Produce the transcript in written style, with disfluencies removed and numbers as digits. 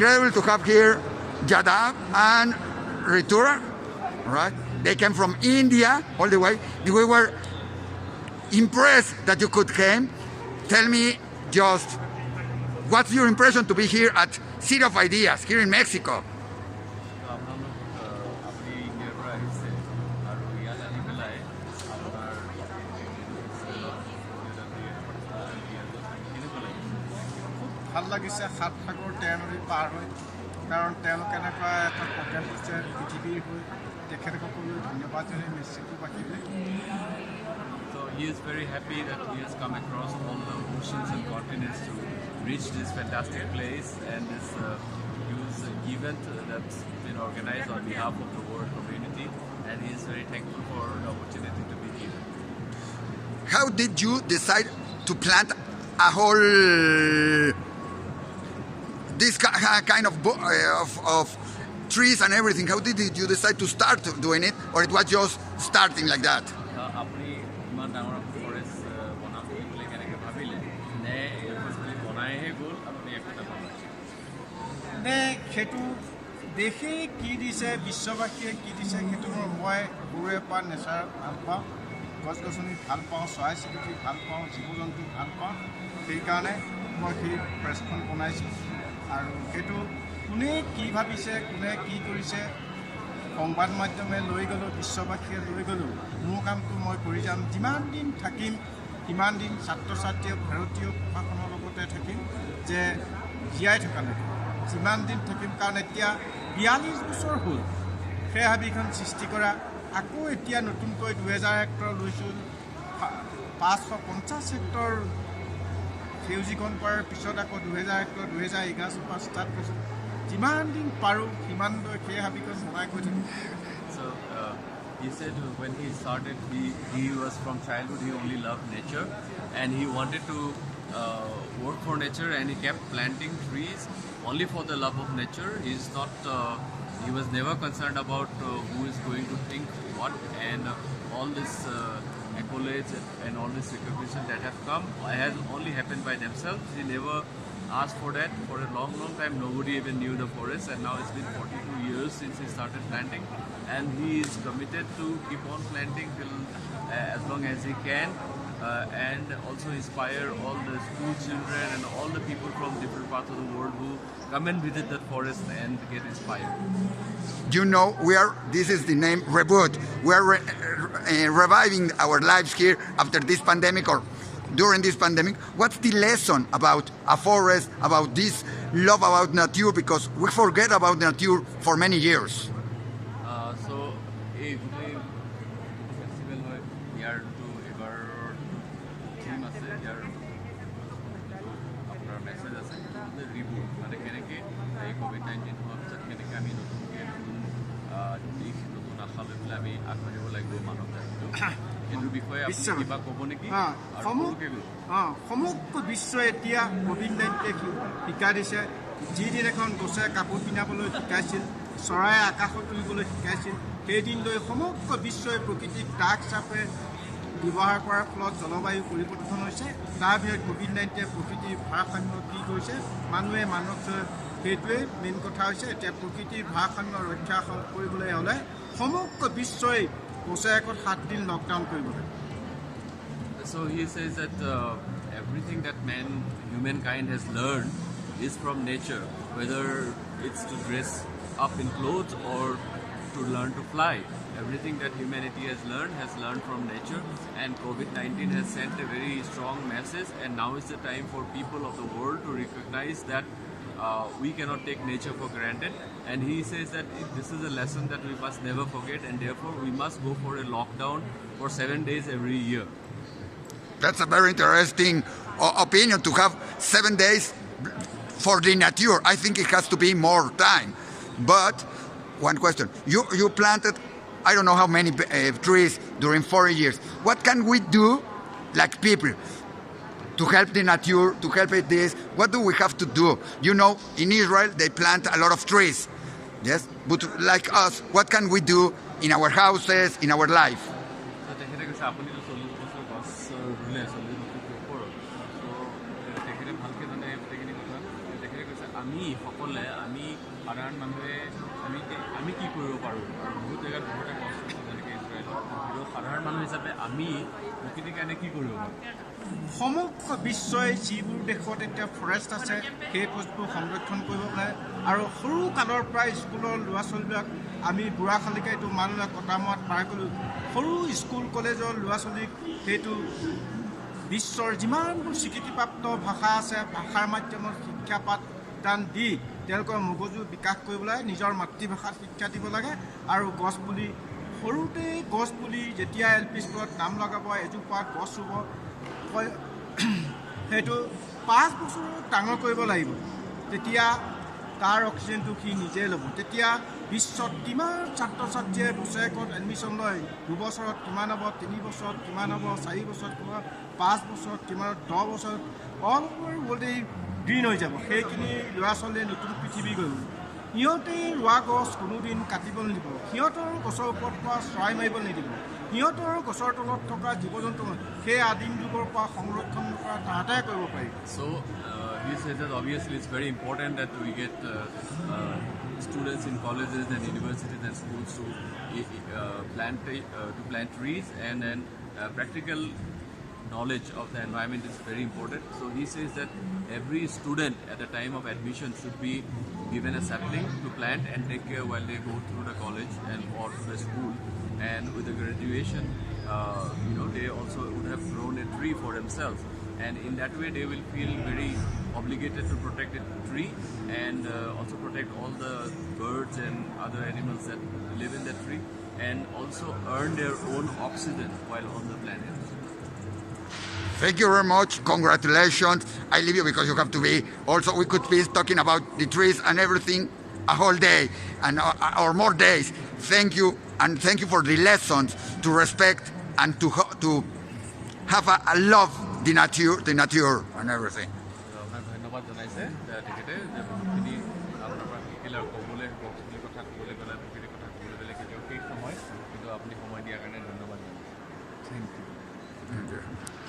incredible to have here Yadav and Ritura, right? They came from India all the way. We were impressed that you could come. Tell me just, what's your impression to be here at City of Ideas, here in Mexico? ভাল লাগিছে সাত সাগৰ তেওঁলোকে পাৰ হৈ কাৰণ তেওঁলোকে এনেকুৱা এটা programme দিছে পৃথিৱীৰ হৈ তেখেতসকলক ধন্যবাদ জনাই মেক্সিকোবাসীলৈ So he is very happy that he has come across all the oceans and continents to reach this fantastic place and this huge event that's been organized on behalf of the world community, and he is very thankful for the opportunity to be here. How did you decide to plant a whole this kind of trees and everything? How did you decide to start doing it, or it was just starting like that? আপনি ইমান ডাঙৰ forest বনাম বুলি কেনেকৈ ভাবিলে নে এই বস্তুটো বনাইহে গ'ল আপুনি একটা বনাইছে নে সেইটো দেখি কি দিছে বিশ্ববাসীয়ে কি দিছে সেইটো মই গুৰুৰে পৰা নেচাৰ ভাল পাওঁ গছ গছনি ভাল পাওঁ চৰাই চিৰিকটি ভাল পাওঁ জীৱ জন্তু ভাল পাওঁ সেইকাৰণে মই সেই প্ৰেছখন বনাইছোঁ আৰু সেইটো কোনে কি ভাবিছে কোনে কি কৰিছে সংবাদ মাধ্যমে লৈ গ'লো বিশ্ববাসীয়ে লৈ গ'লো মোৰ কামটো মই কৰি যাম যিমান দিন থাকিম সিমান দিন ছাত্ৰ ছাত্ৰীয়ে ভাৰতীয় ভাষাখনৰ লগতে থাকিম যে জীয়াই থকালৈকে যিমান দিন থাকিম কাৰণ এতিয়া 42 বছৰ হ'ল সেই হাবিখন সৃষ্টি কৰা আকৌ এতিয়া নতুনকৈ 2001 হেক্টৰ লৈছোঁ 550 হেক্টৰ সেউজীকৰণ কৰাৰ পিছত আকৌ 2000 হেক্টৰ 2011 পৰা ষ্টাৰ্ট কৰিছোঁ যিমান দিন পাৰোঁ সিমান সেই হাবিখন বনাই গৈ থাকিম So he said when he started he was from childhood he only loved nature and he wanted to work for nature and he kept planting trees only for the love of nature. He was never concerned about who is going to think what, and all this accolades and all this recognition that have come has only happened by themselves. He never asked for that. For a long time nobody even knew the forest, and now it's been 42 years since he started planting, and he is committed to keep on planting till as long as he can, and also inspire all the school children and all the people from different parts of the world who come and visit that forest and get inspired. You know, this is the name Reboot. We are reviving our lives here after this pandemic or during this pandemic. What's the lesson about a forest, about this love about nature? Because we forget about nature for many years. So, if we festival hoy yaar to ebar theme ase yaar apnar message ase the reboot mane keneke ei covid-19 hob jat keneke ami notunke dish notun asha loi pela ami agbaribo lagbo manav এটো বিষয়ে আপনি কিবা ক'ব নেকি সমগ্ৰ বিশ্ব এতিয়া COVID-19 শিকাই দিছে যিদিন এখন গছে কাপোৰ পিন্ধাবলৈ শিকাইছিল চৰাই আকাশত উৰিবলৈ শিকাইছিল সেইদিনলৈ সমগ্ৰ বিশ্বই প্ৰকৃতিক ডাক চাপে ব্যৱহাৰ কৰাৰ ফলত জলবায়ু পৰিৱৰ্তন হৈছে তাৰ ভিতৰত কোভিড-19 প্ৰকৃতিৰ ভাৰসাম্য কি কৰিছে মানুহে মানৱ সেইটোৱে মেইন কথা হৈছে এতিয়া প্ৰকৃতিৰ ভাৰসাম্য ৰক্ষা কৰিবলৈ হ'লে সমগ্ৰ বিশ্বই বছৰেকত 7 দিন লকডাউন কৰিব লাগে So he says that everything that humankind has learned is from nature, whether it's to dress up in clothes or to learn to fly. Everything that humanity has learned from nature, and COVID-19 has sent a very strong message, and now is the time for people of the world to recognize that we cannot take nature for granted, and he says that this is a lesson that we must never forget, and therefore we must go for a lockdown for 7 days every year. That's a very interesting opinion, to have 7 days for the nature. I think it has to be more time. But one question, you planted I don't know how many trees during 4 years. What can we do, like people, to help the nature, to help it this? What do we have to do? You know, in Israel they plant a lot of trees, yes? But like us, what can we do in our houses, in our life? আমি সকলো ক'লে আমি সাধাৰণ মানুহে আমি কি কৰিব পাৰোঁ আৰু বহুত জেগাত বহুতে কষ্ট যেনেকৈ ইজৰাইলত কিন্তু সাধাৰণ মানুহ হিচাপে আমি প্ৰকৃতিৰ কাৰণে কি কৰিব পাৰোঁ সমগ্ৰ বিশ্বই যিবোৰ দেশত এতিয়া ফৰেষ্ট আছে সেই বস্তুবোৰ সংৰক্ষণ কৰিব পাৰে আৰু সৰু কালৰ পৰা স্কুলৰ ল'ৰা ছোৱালীবিলাক আমি বুঢ়াখালীকে এইটো মানুহে কটামত পাৰ কৰিলোঁ সৰু স্কুল কলেজৰ ল'ৰা ছোৱালীক সেইটো বিশ্বৰ যিমানবোৰ স্বীকৃতিপ্ৰাপ্ত ভাষা আছে ভাষাৰ মাধ্যমত শিক্ষা পাঠদান দি তেওঁলোকৰ মগজু বিকাশ কৰিবলৈ নিজৰ মাতৃভাষাত শিক্ষা দিব লাগে আৰু গছপুলি সৰুতে গছপুলি যেতিয়া LP স্কুলত নাম লগাব এজোপা গছ ৰুব সেইটো 5 বছৰ ডাঙৰ কৰিব লাগিব তেতিয়া তাৰ অক্সিজেনটো সি নিজে ল'ব তেতিয়া বিশ্বত কিমান ছাত্ৰ ছাত্ৰীয়ে বছৰেকত এডমিশ্যন লয় 2 বছৰত কিমান হ'ব 3 বছৰত কিমান হ'ব 4 বছৰত কিমান 5 বছৰত কিমান 10 বছৰত অল অভাৰ ৱৰ্ল্ডেই গ্ৰীণ হৈ যাব সেইখিনি ল'ৰা ছোৱালীয়ে নতুন পৃথিৱী কৰিব সিহঁতে ৰোৱা গছ কোনোদিন কাটিব নিদিব সিহঁতৰ গছৰ ওপৰত পৰা চৰাই মাৰিব নিদিব সিহঁতৰ গছৰ তলত থকা জীৱ জন্তু সেই আদিম যুগৰ পৰা সংৰক্ষণ কৰা তাহাঁতে কৰিব পাৰিব So he says that obviously it's very important that we get students in colleges and universities and schools to plant trees and then practical knowledge of the environment is very important. So he says that every student at the time of admission should be given a sapling to plant and take care while they go through the college and or to the school. And with the graduation, they also would have grown a tree for themselves. And in that way, they will feel very obligated to protect the tree and also protect all the birds and other animals that live in that tree and also earn their own oxygen while on the planet. Thank you very much. Congratulations. I leave you because you have to be. Also, we could be talking about the trees and everything a whole day and or more days. Thank you, and thank you for the lessons to respect and to have a love the nature and everything. ধন্যবাদ জনাইছে তেখেতে যে বহুতখিনি আপোনাৰ পৰা শিকিলে আৰু ক'বলৈ গছপুলিৰ কথা ক'বলৈ গ'লে প্ৰকৃতিৰ কথা ক'বলৈ গ'লে কেতিয়াও শেষ নহয় কিন্তু আপুনি সময় দিয়াৰ কাৰণে ধন্যবাদ জনাইছোঁ Thank you.